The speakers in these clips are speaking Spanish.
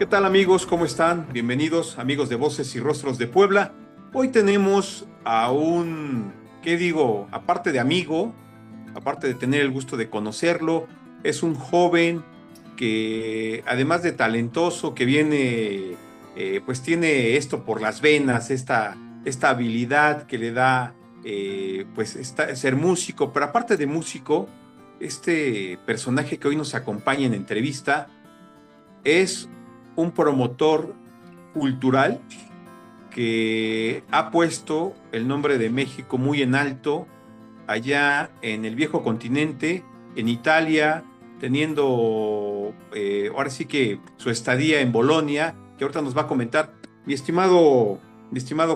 ¿Qué tal amigos? ¿Cómo están? Bienvenidos amigos de Voces y Rostros de Puebla. Hoy tenemos a un, ¿qué digo? Aparte de amigo, aparte de tener el gusto de conocerlo, es un joven que además de talentoso, que viene, pues tiene esto por las venas, esta habilidad que le da, ser músico, pero aparte de músico, este personaje que hoy nos acompaña en entrevista es un promotor cultural que ha puesto el nombre de México muy en alto allá en el viejo continente, en Italia, teniendo ahora sí que su estadía en Bolonia, que ahorita nos va a comentar. Mi estimado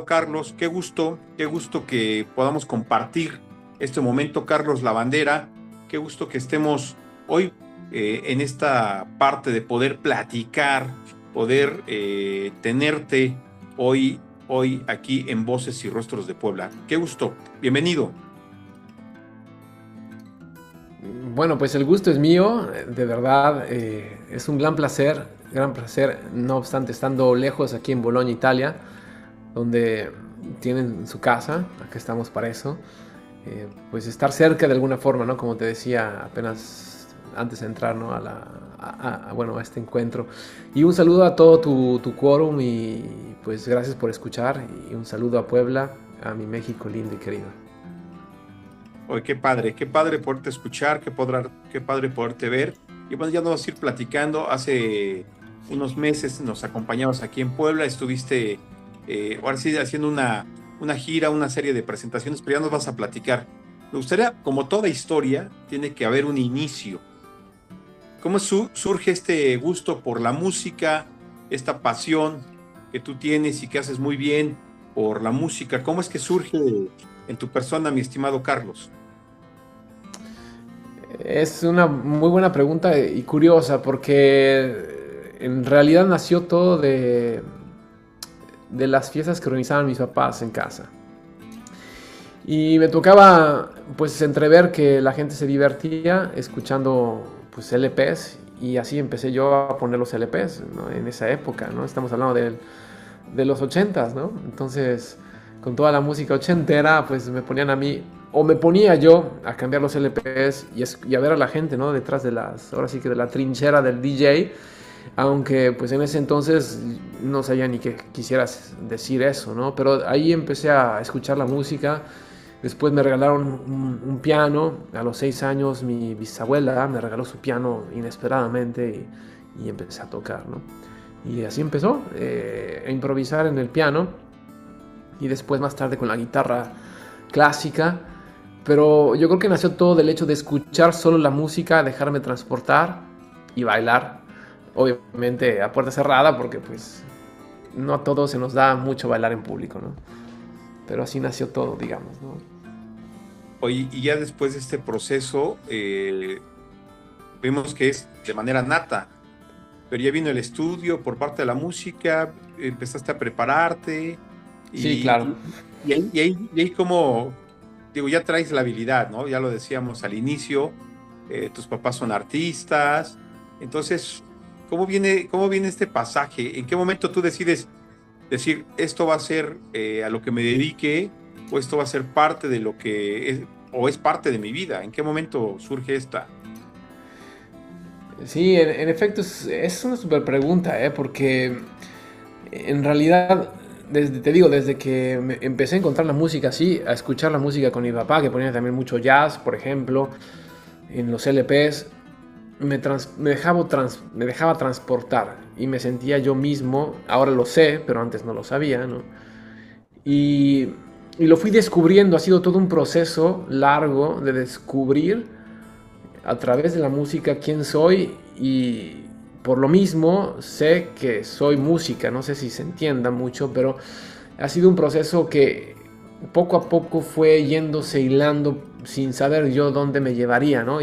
Carlos, qué gusto que podamos compartir este momento, Carlos Lavandera, qué gusto que estemos hoy en esta parte de poder platicar, poder tenerte hoy aquí en Voces y Rostros de Puebla. Qué gusto, bienvenido. Bueno, pues el gusto es mío, de verdad, es un gran placer, no obstante estando lejos aquí en Bolonia, Italia, donde tienen su casa, acá estamos para eso, pues estar cerca de alguna forma, ¿no? Como te decía apenas antes de entrar, ¿no? Bueno, a este encuentro. Y un saludo a todo tu quórum y pues gracias por escuchar y un saludo a Puebla, a mi México lindo y querido. Oye, qué padre poderte escuchar, qué padre poderte ver. Y bueno, ya nos vamos a ir platicando. Hace unos meses nos acompañabas aquí en Puebla, estuviste ahora sí haciendo una gira, una serie de presentaciones, pero ya nos vas a platicar. Me gustaría, como toda historia, tiene que haber un inicio. ¿Cómo surge este gusto por la música, esta pasión que tú tienes y que haces muy bien por la música? ¿Cómo es que surge en tu persona, mi estimado Carlos? Es una muy buena pregunta y curiosa porque en realidad nació todo de las fiestas que organizaban mis papás en casa. Y me tocaba pues entrever que la gente se divertía escuchando pues LPs y así empecé yo a poner los LPs, ¿no? En esa época, ¿no? Estamos hablando de los ochentas, ¿no? Entonces, con toda la música ochentera, pues me ponían a mí, o me ponía yo a cambiar los LPs y a ver a la gente, ¿no? Detrás ahora sí que de la trinchera del DJ, aunque pues en ese entonces no sabía ni que quisieras decir eso, ¿no? Pero ahí empecé a escuchar la música. Después me regalaron un piano. A los 6 años mi bisabuela me regaló su piano inesperadamente y empecé a tocar, ¿no? Y así empezó a improvisar en el piano y después más tarde con la guitarra clásica. Pero yo creo que nació todo del hecho de escuchar solo la música, dejarme transportar y bailar. Obviamente a puerta cerrada porque pues no a todos se nos da mucho bailar en público, ¿no? Pero así nació todo, digamos, ¿no? Oye, y ya después de este proceso, vemos que es de manera nata, pero ya vino el estudio por parte de la música, empezaste a prepararte Sí, y, claro. y ahí como, digo, ya traes la habilidad, ¿no? Ya lo decíamos al inicio, tus papás son artistas, entonces, cómo viene este pasaje? ¿En qué momento tú decides decir, esto va a ser a lo que me dedique, o esto va a ser parte de lo que es, o es parte de mi vida? ¿En qué momento surge esta? Sí, en efecto es una super pregunta, ¿eh? Porque en realidad, te digo, desde que empecé a encontrar la música así, a escuchar la música con mi papá, que ponía también mucho jazz, por ejemplo, en los LPs, me dejaba transportar y me sentía yo mismo, ahora lo sé, pero antes no lo sabía, ¿no? Y, y lo fui descubriendo, ha sido todo un proceso largo de descubrir a través de la música quién soy y por lo mismo sé que soy música, no sé si se entienda mucho, pero ha sido un proceso que poco a poco fue yéndose hilando sin saber yo dónde me llevaría, ¿no?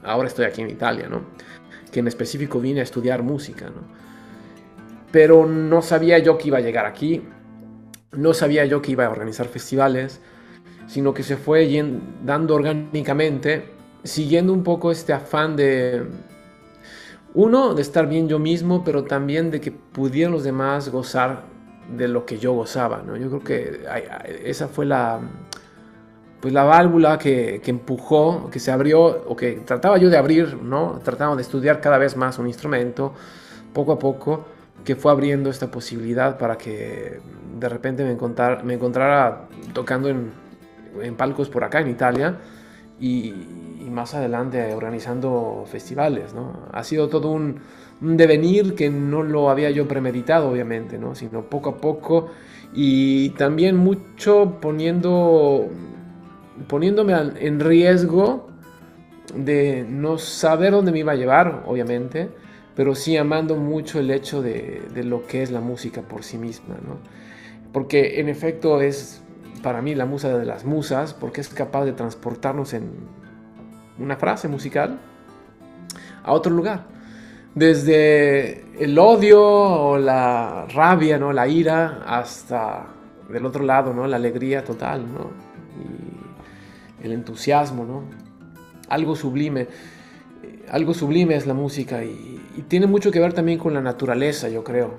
Ahora estoy aquí en Italia, ¿no? Que en específico vine a estudiar música, ¿no? Pero no sabía yo que iba a llegar aquí, no sabía yo que iba a organizar festivales, sino que se fue dando orgánicamente, siguiendo un poco este afán Uno, de estar bien yo mismo, pero también de que pudieran los demás gozar de lo que yo gozaba, ¿no? Yo creo que esa fue pues la válvula que empujó, que se abrió, o que trataba yo de abrir, ¿no? Trataba de estudiar cada vez más un instrumento, poco a poco, que fue abriendo esta posibilidad para que de repente me encontrara tocando en palcos por acá en Italia y más adelante organizando festivales, ¿no? Ha sido todo un devenir que no lo había yo premeditado, obviamente, ¿no? Sino poco a poco y también mucho poniéndome en riesgo de no saber dónde me iba a llevar, obviamente, pero sí amando mucho el hecho de lo que es la música por sí misma, ¿no? Porque en efecto es para mí la musa de las musas, porque es capaz de transportarnos en una frase musical a otro lugar. Desde el odio o la rabia, ¿no? La ira, hasta del otro lado, ¿no? La alegría total, ¿no? Y el entusiasmo, ¿no? Algo sublime. Algo sublime es la música y tiene mucho que ver también con la naturaleza, yo creo.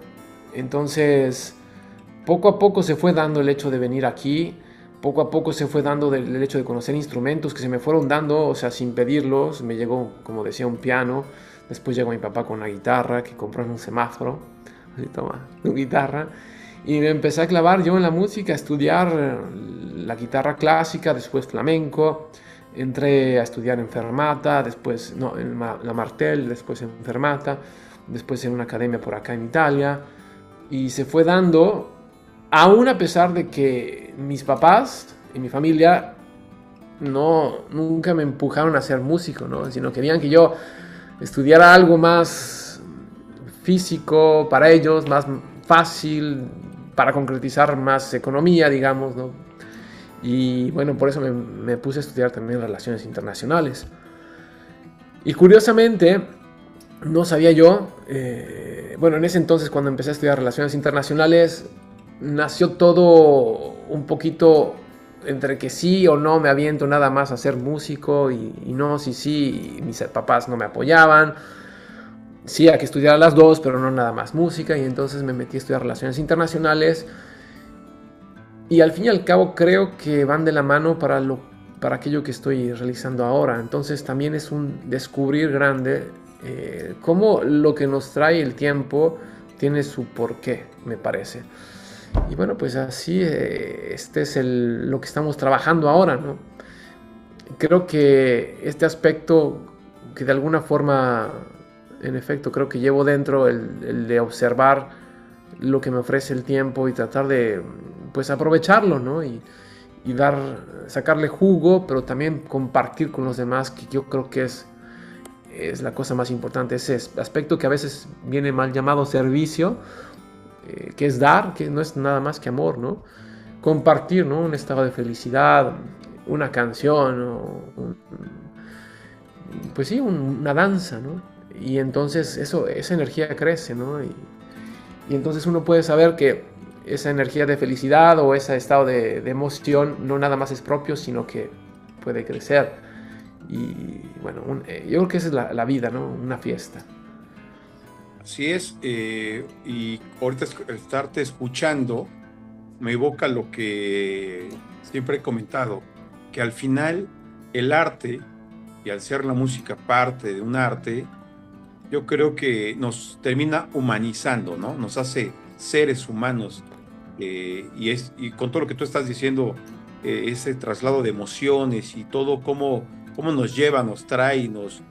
Entonces, poco a poco se fue dando el hecho de venir aquí, poco a poco se fue dando el hecho de conocer instrumentos que se me fueron dando, o sea, sin pedirlos. Me llegó, como decía, un piano, después llegó mi papá con una guitarra que compró en un semáforo, así, toma, tu guitarra, y me empecé a clavar yo en la música, a estudiar la guitarra clásica, después flamenco. Entré a estudiar en Fermata, después no, en la Martel, después en Fermata, después en una academia por acá en Italia, y se fue dando, aún a pesar de que mis papás y mi familia nunca me empujaron a ser músico, ¿no? Sino querían que yo estudiara algo más físico para ellos, más fácil, para concretizar más economía, digamos, ¿no? Y bueno, por eso me puse a estudiar también relaciones internacionales. Y curiosamente, no sabía yo, bueno, en ese entonces cuando empecé a estudiar relaciones internacionales, nació todo un poquito entre que sí o no me aviento nada más a ser músico y no, sí, mis papás no me apoyaban. Sí, hay que estudiar las dos, pero no nada más música, y entonces me metí a estudiar relaciones internacionales. Y al fin y al cabo creo que van de la mano para aquello que estoy realizando ahora. Entonces también es un descubrir grande cómo lo que nos trae el tiempo tiene su porqué, me parece. Y bueno, pues así este es lo que estamos trabajando ahora, ¿no? Creo que este aspecto que de alguna forma, en efecto, creo que llevo dentro el de observar lo que me ofrece el tiempo y tratar de pues aprovecharlo, ¿no? Y sacarle jugo, pero también compartir con los demás, que yo creo que es la cosa más importante, ese aspecto que a veces viene mal llamado servicio, que es dar, que no es nada más que amor, ¿no? Compartir, ¿no? Un estado de felicidad, una canción, pues sí, una danza, ¿no? Y entonces esa energía crece, ¿no? Y entonces uno puede saber que esa energía de felicidad o ese estado de emoción no nada más es propio, sino que puede crecer. Y bueno, yo creo que esa es la vida, ¿no? Una fiesta. Así es, y ahorita estarte escuchando me evoca lo que siempre he comentado, que al final el arte, y al ser la música parte de un arte, yo creo que nos termina humanizando, ¿no? Nos hace seres humanos, y con todo lo que tú estás diciendo, ese traslado de emociones y todo, cómo nos lleva, nos trae, nos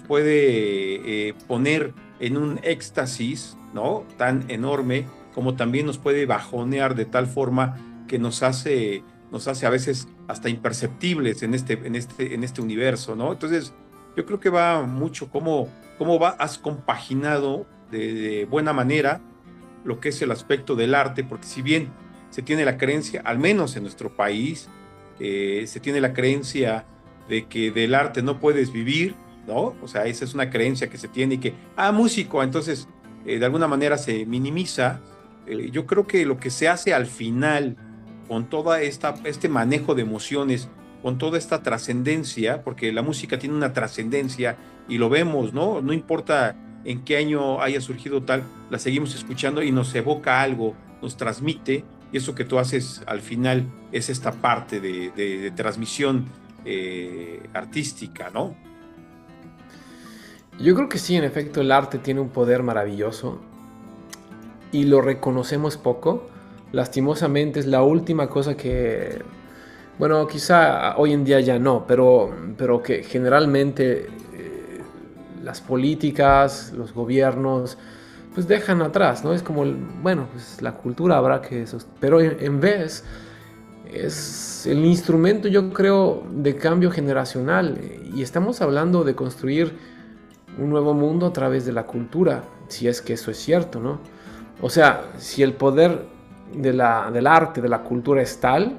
puede poner en un éxtasis, ¿no? Tan enorme, como también nos puede bajonear de tal forma que nos hace a veces hasta imperceptibles en este universo, ¿no? Entonces, yo creo que va mucho cómo has compaginado de buena manera lo que es el aspecto del arte, porque si bien se tiene la creencia, al menos en nuestro país, se tiene la creencia de que del arte no puedes vivir, ¿no? O sea, esa es una creencia que se tiene y que, músico, entonces de alguna manera se minimiza. Yo creo que lo que se hace al final, con todo este manejo de emociones, con toda esta trascendencia, porque la música tiene una trascendencia y lo vemos, ¿no? No importa en qué año haya surgido tal, la seguimos escuchando y nos evoca algo, nos transmite, y eso que tú haces al final es esta parte de transmisión artística, ¿no? Yo creo que sí, en efecto, el arte tiene un poder maravilloso y lo reconocemos poco. Lastimosamente es la última cosa que, bueno, quizá hoy en día ya no, pero que generalmente las políticas, los gobiernos, pues dejan atrás, ¿no? Es como, bueno, pues la cultura habrá que... Pero en vez es el instrumento, yo creo, de cambio generacional. Y estamos hablando de construir un nuevo mundo a través de la cultura, si es que eso es cierto, ¿no? O sea, si el poder del arte, de la cultura es tal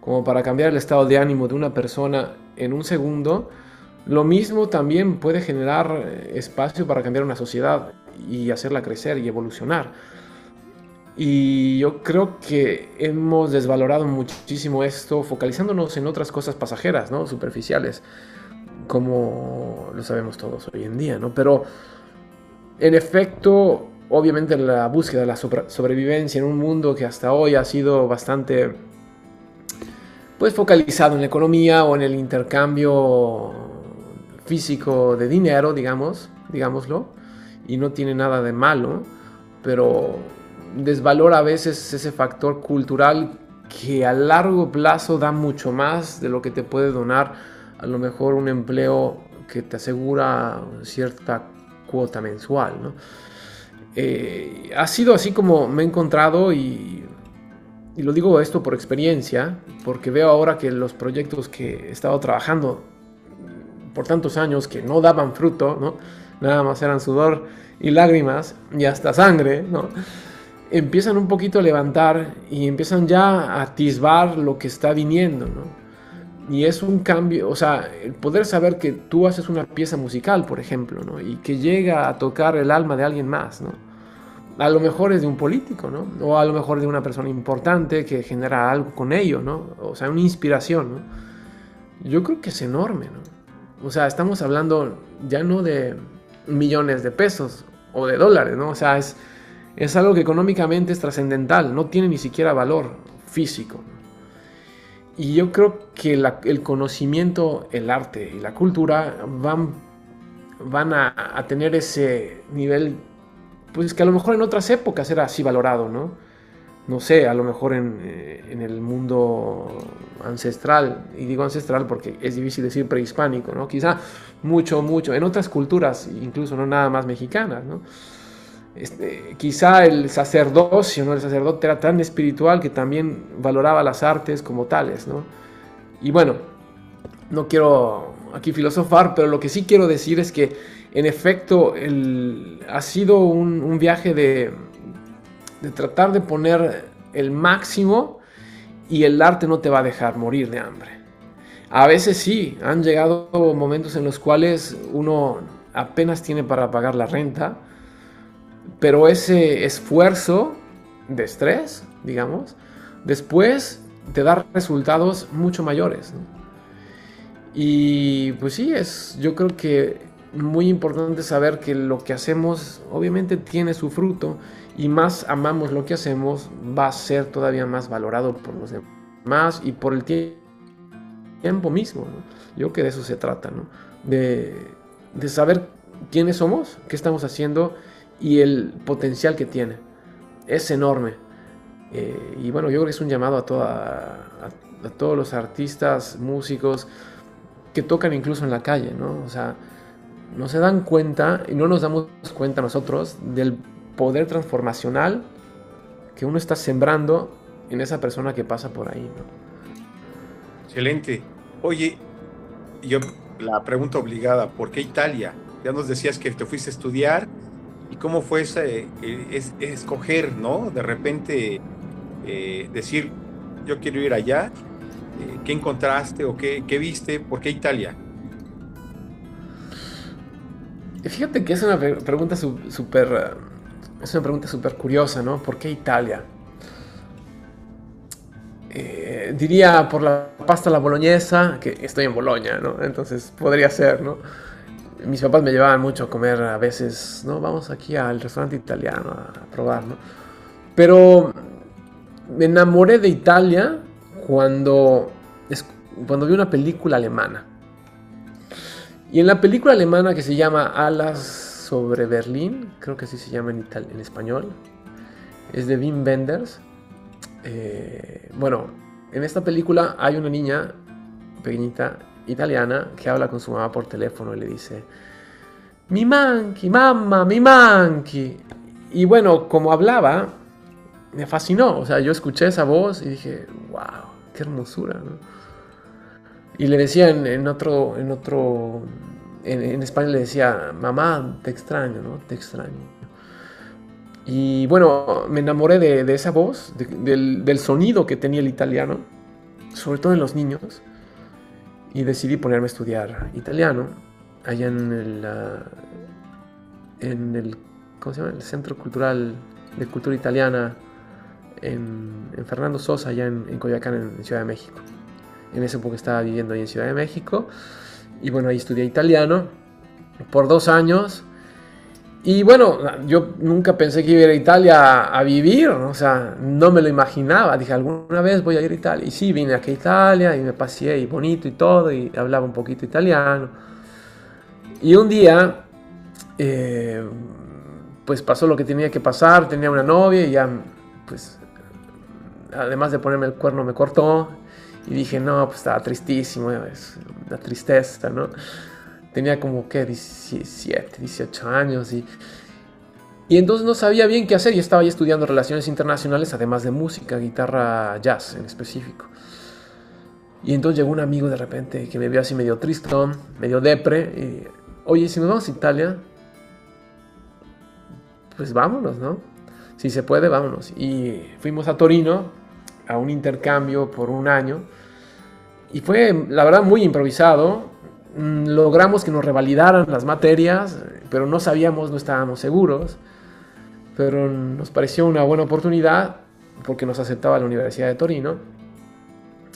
como para cambiar el estado de ánimo de una persona en un segundo, lo mismo también puede generar espacio para cambiar una sociedad y hacerla crecer y evolucionar. Y yo creo que hemos desvalorado muchísimo esto, focalizándonos en otras cosas pasajeras, ¿no? Superficiales, como lo sabemos todos hoy en día, ¿no? Pero en efecto, obviamente la búsqueda de la sobrevivencia en un mundo que hasta hoy ha sido bastante, pues, focalizado en la economía o en el intercambio físico de dinero, digámoslo, y no tiene nada de malo, pero desvalora a veces ese factor cultural que a largo plazo da mucho más de lo que te puede donar a lo mejor un empleo que te asegura cierta cuota mensual, ¿no? Ha sido así como me he encontrado y lo digo esto por experiencia, porque veo ahora que los proyectos que he estado trabajando por tantos años que no daban fruto, ¿no? Nada más eran sudor y lágrimas y hasta sangre, ¿no? Empiezan un poquito a levantar y empiezan ya a atisbar lo que está viniendo, ¿no? Y es un cambio, o sea, el poder saber que tú haces una pieza musical, por ejemplo, ¿no? Y que llega a tocar el alma de alguien más, ¿no? A lo mejor es de un político, ¿no? O a lo mejor de una persona importante que genera algo con ello, ¿no? O sea, una inspiración, ¿no? Yo creo que es enorme, ¿no? O sea, estamos hablando ya no de millones de pesos o de dólares, ¿no? O sea, es algo que económicamente es trascendental, no tiene ni siquiera valor físico, ¿no? Y yo creo que el conocimiento, el arte y la cultura van a tener ese nivel, pues que a lo mejor en otras épocas era así valorado, ¿no? No sé, a lo mejor en el mundo ancestral, y digo ancestral porque es difícil decir prehispánico, ¿no? Quizá mucho, en otras culturas, incluso no nada más mexicanas, ¿no? Quizá el sacerdocio, ¿no? El sacerdote era tan espiritual que también valoraba las artes como tales, ¿no? Y bueno, no quiero aquí filosofar, pero lo que sí quiero decir es que en efecto ha sido un viaje de tratar de poner el máximo, y el arte no te va a dejar morir de hambre. A veces sí, han llegado momentos en los cuales uno apenas tiene para pagar la renta, pero ese esfuerzo de estrés, digamos, después te da resultados mucho mayores, ¿no? Y pues sí, yo creo que muy importante saber que lo que hacemos obviamente tiene su fruto, y más amamos lo que hacemos, va a ser todavía más valorado por los demás y por el tiempo mismo, ¿no? Yo creo que de eso se trata, ¿no? De saber quiénes somos, qué estamos haciendo y el potencial que tiene. Es enorme. Y bueno, yo creo que es un llamado a todos los artistas, músicos que tocan incluso en la calle, ¿no? O sea, no se dan cuenta y no nos damos cuenta nosotros del poder transformacional que uno está sembrando en esa persona que pasa por ahí, ¿no? Excelente. Oye, yo la pregunta obligada, ¿por qué Italia? Ya nos decías que te fuiste a estudiar, y cómo fue escoger, ¿no? De repente decir, yo quiero ir allá. ¿Qué encontraste o qué viste? ¿Por qué Italia? Fíjate que es una pregunta súper curiosa, ¿no? ¿Por qué Italia? Diría por la pasta a la boloñesa, que estoy en Boloña, ¿no? Entonces podría ser, ¿no? mis papás me llevaban mucho a comer a veces, ¿no? Vamos aquí al restaurante italiano a probar, ¿no? Pero me enamoré de Italia cuando, cuando vi una película alemana. Y en la película alemana que se llama Alas sobre Berlín, creo que así se llama en español, es de Wim Wenders. Bueno, en esta película hay una niña pequeñita italiana que habla con su mamá por teléfono y le dice: mi manchi, mamma, mi manchi. Y bueno, como hablaba, me fascinó. O sea, yo escuché esa voz y dije, wow, qué hermosura, ¿no? Y le decía en español le decía, mamá, te extraño, ¿no? Te extraño. Y bueno, me enamoré de esa voz, del sonido que tenía el italiano, sobre todo en los niños. Y decidí ponerme a estudiar italiano allá en el ¿cómo se llama? El Centro Cultural de Cultura Italiana en Fernando Sosa, allá en Coyoacán, en Ciudad de México. En esa época estaba viviendo ahí en Ciudad de México. Y bueno, ahí estudié italiano por 2 años. Y bueno, yo nunca pensé que iba a ir a Italia a vivir, ¿no? O sea, no me lo imaginaba. Dije, alguna vez voy a ir a Italia. Y sí, vine aquí a Italia y me paseé y bonito y todo, y hablaba un poquito italiano. Y un día, pues pasó lo que tenía que pasar. Tenía una novia y ya, pues, además de ponerme el cuerno, me cortó. Y dije, no, pues estaba tristísimo, es la tristeza, ¿no? Tenía como que 17, 18 años y entonces no sabía bien qué hacer. Y estaba ya estudiando relaciones internacionales, además de música, guitarra, jazz en específico. Y entonces llegó un amigo de repente que me vio así medio tristón, medio depre. Y, oye, si nos vamos a Italia, pues vámonos, ¿no? Si se puede, vámonos. Y fuimos a Torino a un intercambio por 1 año. Y fue, la verdad, muy improvisado. Logramos que nos revalidaran las materias, pero no sabíamos, no estábamos seguros. Pero nos pareció una buena oportunidad porque nos aceptaba la Universidad de Torino.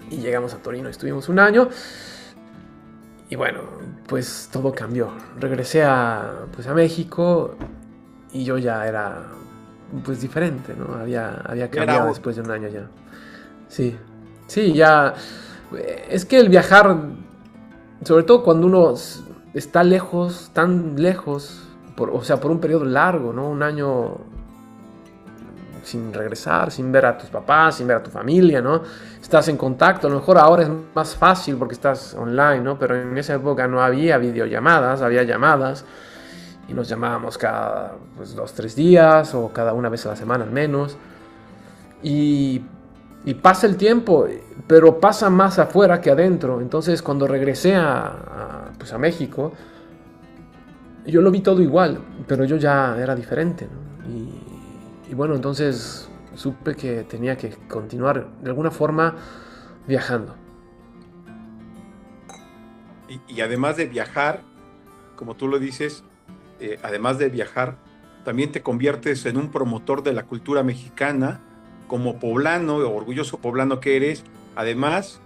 Y llegamos a Torino, estuvimos 1 año. Y bueno, pues todo cambió. Regresé a México y yo ya era pues diferente, ¿no? Había cambiado después de 1 año ya. Sí, ya. Es que el viajar, sobre todo cuando uno está lejos, tan lejos, por un periodo largo, ¿no? 1 año sin regresar, sin ver a tus papás, sin ver a tu familia, ¿no? Estás en contacto, a lo mejor ahora es más fácil porque estás online, ¿no? Pero en esa época no había videollamadas, había llamadas y nos llamábamos cada 2, 3 días o cada 1 vez a la semana al menos. Y pasa el tiempo, pero pasa más afuera que adentro. Entonces cuando regresé a México, yo lo vi todo igual, pero yo ya era diferente, ¿no? Y bueno, entonces supe que tenía que continuar de alguna forma viajando. Y además de viajar, como tú lo dices, además de viajar, también te conviertes en un promotor de la cultura mexicana, como poblano, orgulloso poblano que eres, además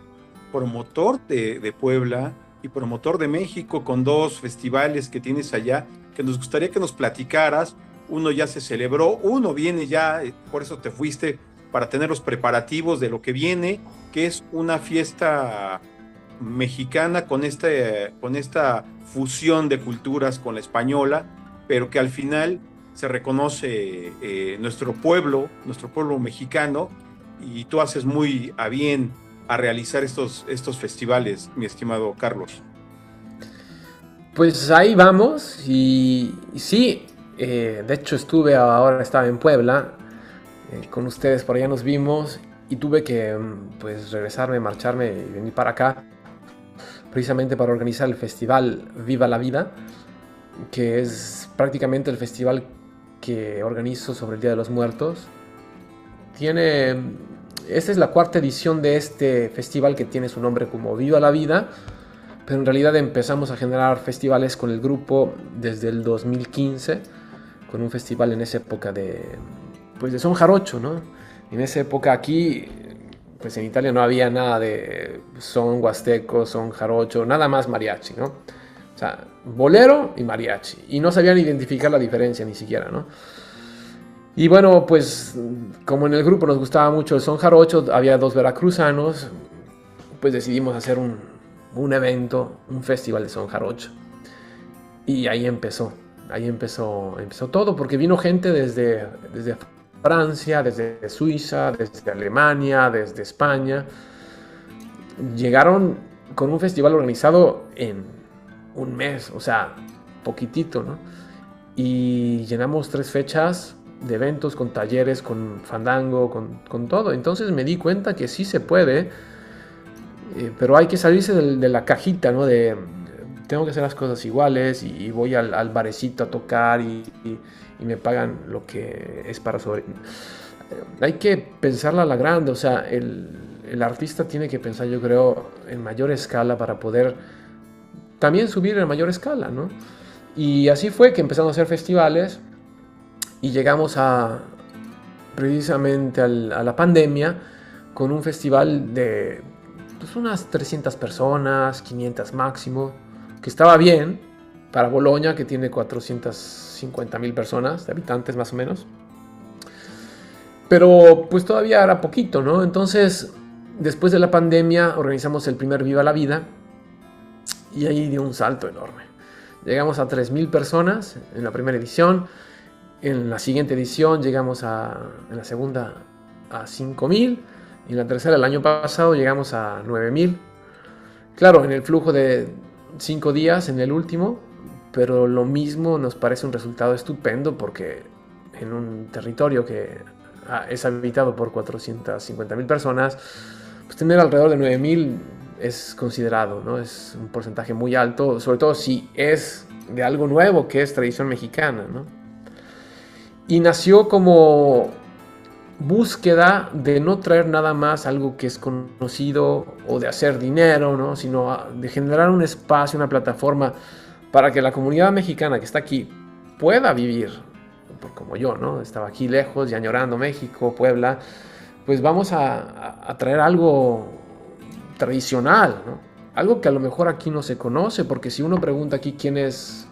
promotor de Puebla y promotor de México con 2 festivales que tienes allá, que nos gustaría que nos platicaras. Uno ya se celebró, uno viene ya, por eso te fuiste, para tener los preparativos de lo que viene, que es una fiesta mexicana con esta fusión de culturas con la española, pero que al final se reconoce nuestro pueblo mexicano, y tú haces muy a bien a realizar estos festivales, mi estimado Carlos. Pues ahí vamos y sí, de hecho estaba en Puebla, con ustedes por allá nos vimos y tuve que pues regresarme, marcharme y venir para acá precisamente para organizar el festival Viva la Vida, que es prácticamente el festival que organizo sobre el Día de los Muertos. Esta es la 4ª edición de este festival que tiene su nombre como Viva la Vida, pero en realidad empezamos a generar festivales con el grupo desde el 2015, con un festival en esa época de son jarocho, ¿no? En esa época aquí, pues en Italia no había nada de son huasteco, son jarocho, nada más mariachi, ¿no? O sea, bolero y mariachi. Y no sabían identificar la diferencia ni siquiera, ¿no? Y bueno, pues como en el grupo nos gustaba mucho el son jarocho, había 2 veracruzanos, pues decidimos hacer un evento, un festival de son jarocho. Y ahí empezó todo, porque vino gente desde Francia, desde Suiza, desde Alemania, desde España. Llegaron con un festival organizado en un mes, o sea, poquitito, ¿no? Y llenamos 3 fechas de eventos, con talleres, con fandango, con todo. Entonces me di cuenta que sí se puede, pero hay que salirse de la cajita, ¿no? De tengo que hacer las cosas iguales y voy al barecito a tocar y me pagan lo que es para sobre. Hay que pensarla a la grande, o sea, el artista tiene que pensar, yo creo, en mayor escala para poder también subir en mayor escala, ¿no? Y así fue que empezamos a hacer festivales y llegamos precisamente a la pandemia con un festival de pues, unas 300 personas, 500 máximo, que estaba bien para Boloña, que tiene 450,000 personas, de habitantes más o menos. Pero pues todavía era poquito, ¿no? Entonces, después de la pandemia, organizamos el primer Viva la Vida y ahí dio un salto enorme. Llegamos a 3,000 personas en la primera edición. En la siguiente edición llegamos en la segunda a 5,000 y en la tercera el año pasado llegamos a 9,000. Claro, en el flujo de 5 días en el último, pero lo mismo nos parece un resultado estupendo porque en un territorio que es habitado por 450,000 personas, pues tener alrededor de 9,000 es considerado, ¿no? Es un porcentaje muy alto, sobre todo si es de algo nuevo que es tradición mexicana, ¿no? Y nació como búsqueda de no traer nada más algo que es conocido o de hacer dinero, ¿no? Sino de generar un espacio, una plataforma para que la comunidad mexicana que está aquí pueda vivir, como yo, ¿no? Estaba aquí lejos y añorando México, Puebla, pues vamos a traer algo tradicional, ¿no? Algo que a lo mejor aquí no se conoce, porque si uno pregunta aquí quién es,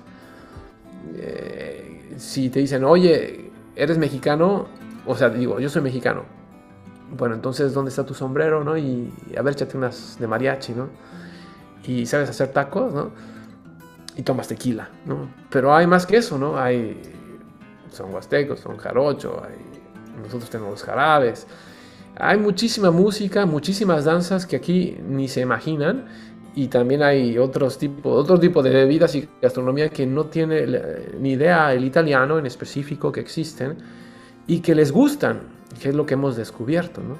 si te dicen, oye, ¿eres mexicano? O sea, digo, yo soy mexicano. Bueno, entonces, ¿dónde está tu sombrero, no? Y a ver, échate unas de mariachi, ¿no? Y sabes hacer tacos, ¿no? Y tomas tequila, ¿no? Pero hay más que eso, ¿no? Son huastecos, son jarocho, nosotros tenemos los jarabes. Hay muchísima música, muchísimas danzas que aquí ni se imaginan. Y también hay otro tipo de bebidas y gastronomía que no tiene ni idea el italiano en específico que existen y que les gustan, que es lo que hemos descubierto, ¿no?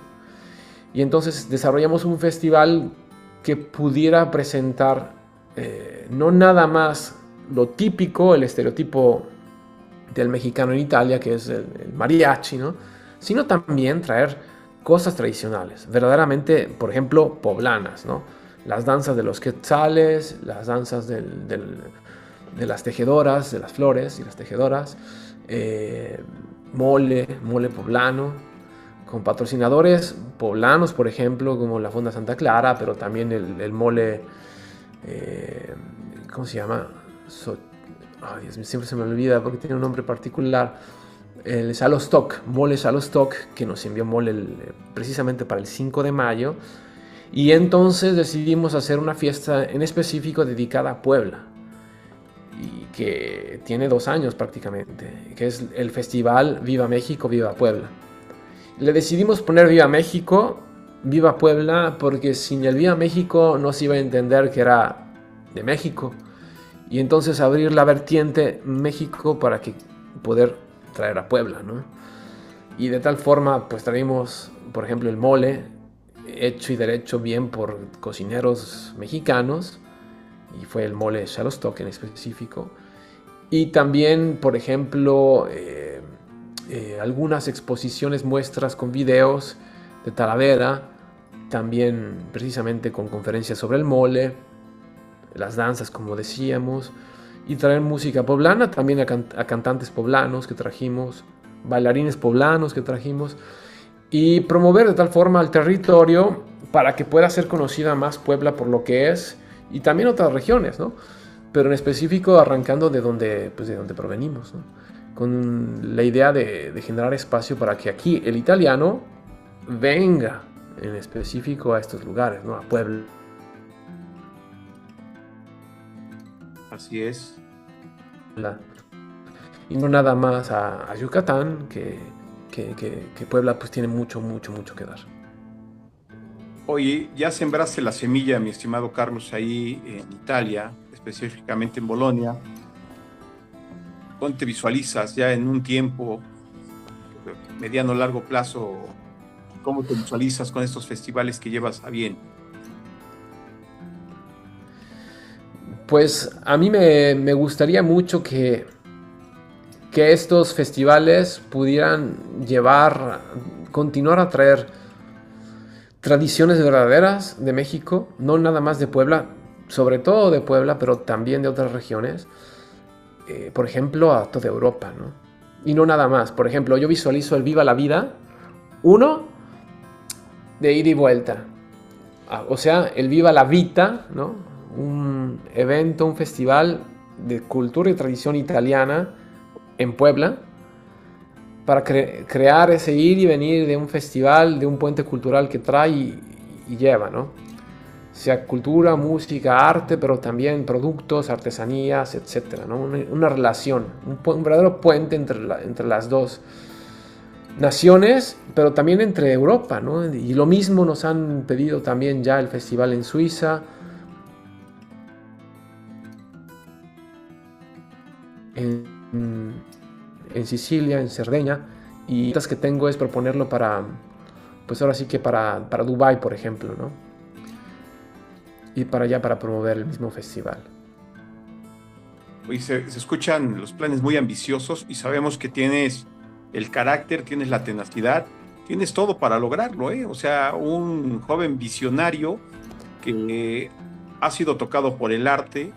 Y entonces desarrollamos un festival que pudiera presentar no nada más lo típico, el estereotipo del mexicano en Italia, que es el mariachi, ¿no? Sino también traer cosas tradicionales, verdaderamente, por ejemplo, poblanas, ¿no? Las danzas de los quetzales, las danzas de las tejedoras, de las flores y las tejedoras, mole poblano, con patrocinadores poblanos, por ejemplo, como la Fonda Santa Clara, pero también el mole, ¿cómo se llama? Ay, Dios mío, siempre se me olvida porque tiene un nombre particular. El Xalostoc, mole Xalostoc, que nos envió mole precisamente para el 5 de mayo. Y entonces decidimos hacer una fiesta en específico dedicada a Puebla, y que tiene 2 años prácticamente, que es el festival Viva México, Viva Puebla. Le decidimos poner Viva México, Viva Puebla, porque sin el Viva México no se iba a entender que era de México. Y entonces abrir la vertiente México para que poder traer a Puebla, ¿no? Y de tal forma, pues traímos, por ejemplo, el mole, hecho y derecho bien por cocineros mexicanos, y fue el mole Xalostoc en específico. Y también, por ejemplo, algunas exposiciones, muestras con videos de Talavera, también precisamente con conferencias sobre el mole, las danzas, como decíamos, y traer música poblana, también a cantantes poblanos que trajimos, bailarines poblanos que trajimos, y promover de tal forma el territorio para que pueda ser conocida más Puebla por lo que es, y también otras regiones, ¿no? pero en específico arrancando pues de donde provenimos, ¿no? Con la idea de generar espacio para que aquí el italiano venga en específico a estos lugares, ¿no? A Puebla. Así es. Y no nada más a Yucatán, que Puebla pues tiene mucho que dar. Oye, ya sembraste la semilla, mi estimado Carlos, ahí en Italia, específicamente en Bolonia. ¿Dónde te visualizas ya en un tiempo mediano o largo plazo? ¿Cómo te visualizas con estos festivales que llevas a bien? Pues a mí me gustaría mucho que estos festivales pudieran continuar a traer tradiciones verdaderas de México, no nada más de Puebla, sobre todo de Puebla, pero también de otras regiones, por ejemplo, a toda Europa, ¿no? Y no nada más. Por ejemplo, yo visualizo el Viva la Vida, uno de ida y vuelta. O sea, el Viva la Vita, ¿no? Un evento, un festival de cultura y tradición italiana en Puebla, para crear ese ir y venir de un festival, de un puente cultural que trae y lleva, ¿no? Sea cultura, música, arte, pero también productos, artesanías, etcétera, ¿no? Una relación, un verdadero puente entre las dos naciones, pero también entre Europa, ¿no? Y lo mismo nos han pedido también ya el festival en Suiza, en Sicilia, en Cerdeña, y las que tengo es proponerlo pues ahora sí que para Dubái, por ejemplo, ¿no? Y para allá para promover el mismo festival. Oye, se escuchan los planes muy ambiciosos y sabemos que tienes el carácter, tienes la tenacidad, tienes todo para lograrlo, ¿eh? O sea, un joven visionario que ha sido tocado por el arte,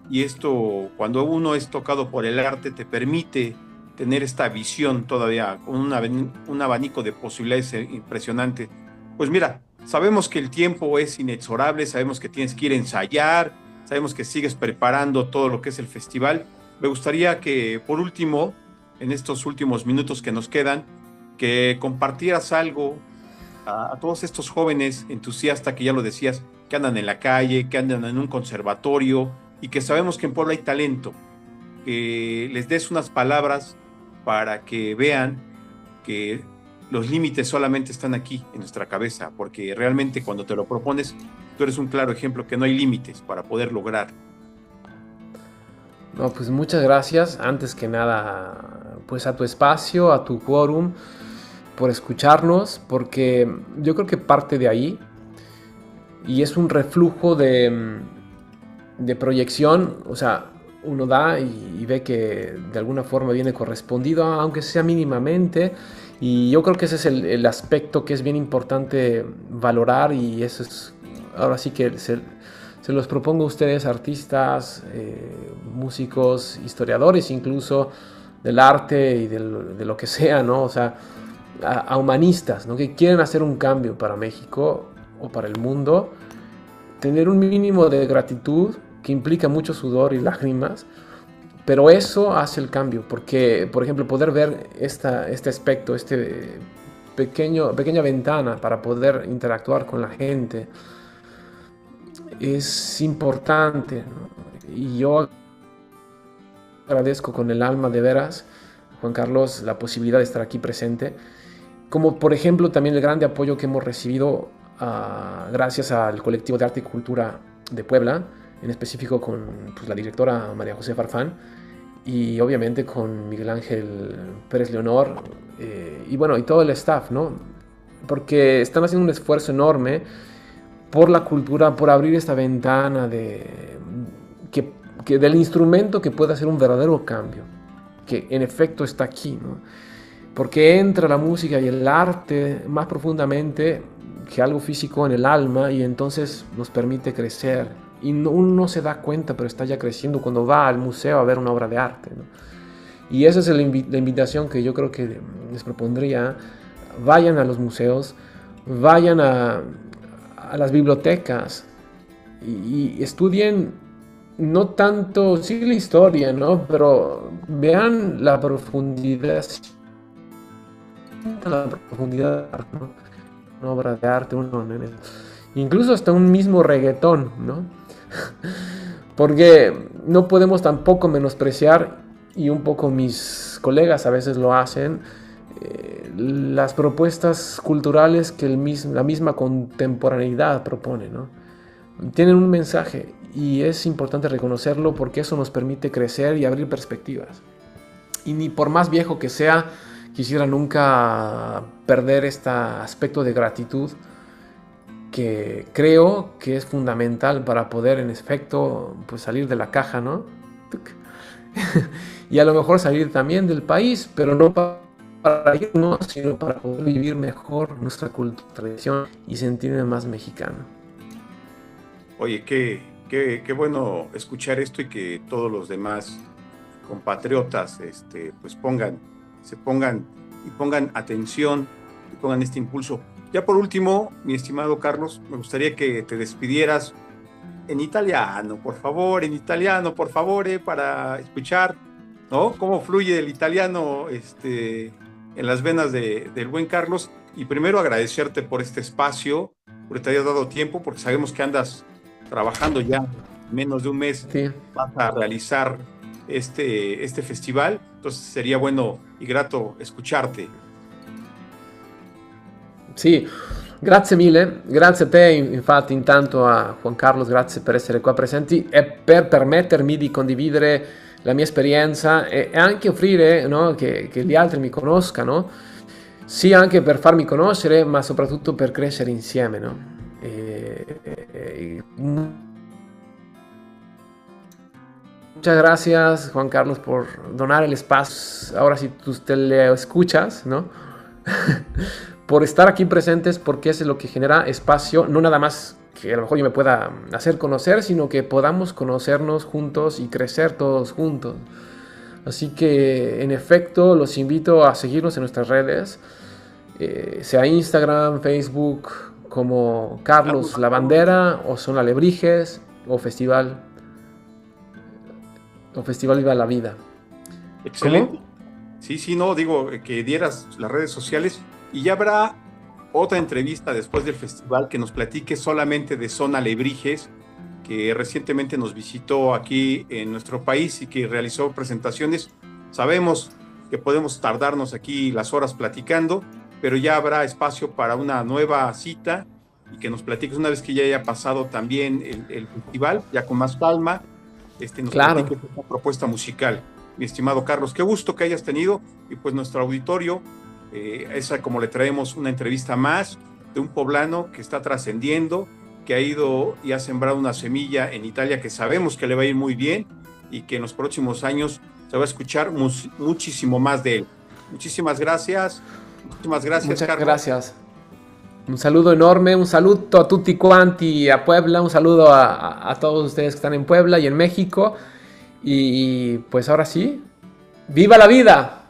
y esto, cuando uno es tocado por el arte, te permite tener esta visión todavía, con un abanico de posibilidades impresionante. Pues mira, sabemos que el tiempo es inexorable, sabemos que tienes que ir a ensayar, sabemos que sigues preparando todo lo que es el festival. Me gustaría que, por último, en estos últimos minutos que nos quedan, que compartieras algo a todos estos jóvenes entusiastas que ya lo decías, que andan en la calle, que andan en un conservatorio y que sabemos que en Puebla hay talento, que les des unas palabras para que vean que los límites solamente están aquí en nuestra cabeza, porque realmente cuando te lo propones, tú eres un claro ejemplo que no hay límites para poder lograr. No, pues muchas gracias, antes que nada, pues a tu espacio, a tu quórum, por escucharnos, porque yo creo que parte de ahí, y es un reflujo de proyección, o sea, uno da y ve que de alguna forma viene correspondido, aunque sea mínimamente, y yo creo que ese es el aspecto que es bien importante valorar, y eso es, ahora sí que se los propongo a ustedes, artistas, músicos, historiadores incluso, del arte y de lo que sea, ¿no? O sea, a humanistas, ¿no? Que quieren hacer un cambio para México o para el mundo, tener un mínimo de gratitud que implica mucho sudor y lágrimas, pero eso hace el cambio, porque, por ejemplo, poder ver este aspecto, pequeña ventana para poder interactuar con la gente, es importante, ¿no? Y yo agradezco con el alma de veras, Juan Carlos, la posibilidad de estar aquí presente, como por ejemplo también el grande apoyo que hemos recibido gracias al colectivo de arte y cultura de Puebla, en específico con pues, la directora María José Farfán, y obviamente con Miguel Ángel Pérez Leonor, y bueno, y todo el staff, ¿no? Porque están haciendo un esfuerzo enorme por la cultura, por abrir esta ventana del instrumento que puede hacer un verdadero cambio, que en efecto está aquí, ¿no? Porque entra la música y el arte más profundamente que algo físico en el alma, y entonces nos permite crecer, y uno no se da cuenta, pero está ya creciendo cuando va al museo a ver una obra de arte, ¿no? Y esa es la invitación que yo creo que les propondría: vayan a los museos, vayan a las bibliotecas y estudien no tanto, sí la historia, ¿no? Pero vean la profundidad, ¿no? Una obra de arte, incluso hasta un mismo reggaetón, ¿no? Porque no podemos tampoco menospreciar, y un poco mis colegas a veces lo hacen, las propuestas culturales que la misma contemporaneidad propone, ¿no? Tienen un mensaje y es importante reconocerlo porque eso nos permite crecer y abrir perspectivas. Y ni por más viejo que sea, quisiera nunca perder este aspecto de gratitud que creo que es fundamental para poder, en efecto, pues salir de la caja, ¿no? Y a lo mejor salir también del país, pero no para irnos, sino para poder vivir mejor nuestra cultura, tradición y sentirme más mexicano. Oye, qué bueno escuchar esto y que todos los demás compatriotas pues pongan atención y pongan este impulso. Ya por último, mi estimado Carlos, me gustaría que te despidieras en italiano, por favor, para escuchar, ¿no? Cómo fluye el italiano en las venas del buen Carlos. Y primero agradecerte por este espacio, porque te hayas dado tiempo, porque sabemos que andas trabajando ya menos de un mes, Sí. vas a realizar este festival, entonces sería bueno y grato escucharte. Sì, grazie mille, grazie a te infatti intanto a Juan Carlos, grazie per essere qua presenti e per permettermi di condividere la mia esperienza e anche offrire, no, che gli altri mi conoscano, sì anche per farmi conoscere ma soprattutto per crescere insieme, no? Muchas gracias Juan Carlos por donar el espacio, ahora si tú te le escuchas, ¿no? Por estar aquí presentes, porque es lo que genera espacio, no nada más que a lo mejor yo me pueda hacer conocer, sino que podamos conocernos juntos y crecer todos juntos. Así que, en efecto, los invito a seguirnos en nuestras redes, sea Instagram, Facebook, como Carlos La Bandera, o Son Alebrijes, o Festival Viva la Vida. Excelente. ¿Cómo? Sí, no, digo que dieras las redes sociales y ya habrá otra entrevista después del festival que nos platique solamente de Son Alebrijes, que recientemente nos visitó aquí en nuestro país y que realizó presentaciones. Sabemos que podemos tardarnos aquí las horas platicando, pero ya habrá espacio para una nueva cita y que nos platiques una vez que ya haya pasado también el festival, ya con más calma, nos Claro. platiques esta propuesta musical. Mi estimado Carlos, qué gusto que hayas tenido, y pues nuestro auditorio, esa como le traemos una entrevista más de un poblano que está trascendiendo, que ha ido y ha sembrado una semilla en Italia que sabemos que le va a ir muy bien y que en los próximos años se va a escuchar muchísimo más de él. Muchísimas gracias. Muchas Carlos. gracias. Un saludo enorme, un saludo a tutti quanti a Puebla, un saludo a todos ustedes que están en Puebla y en México. Y pues ahora sí, ¡viva la vida!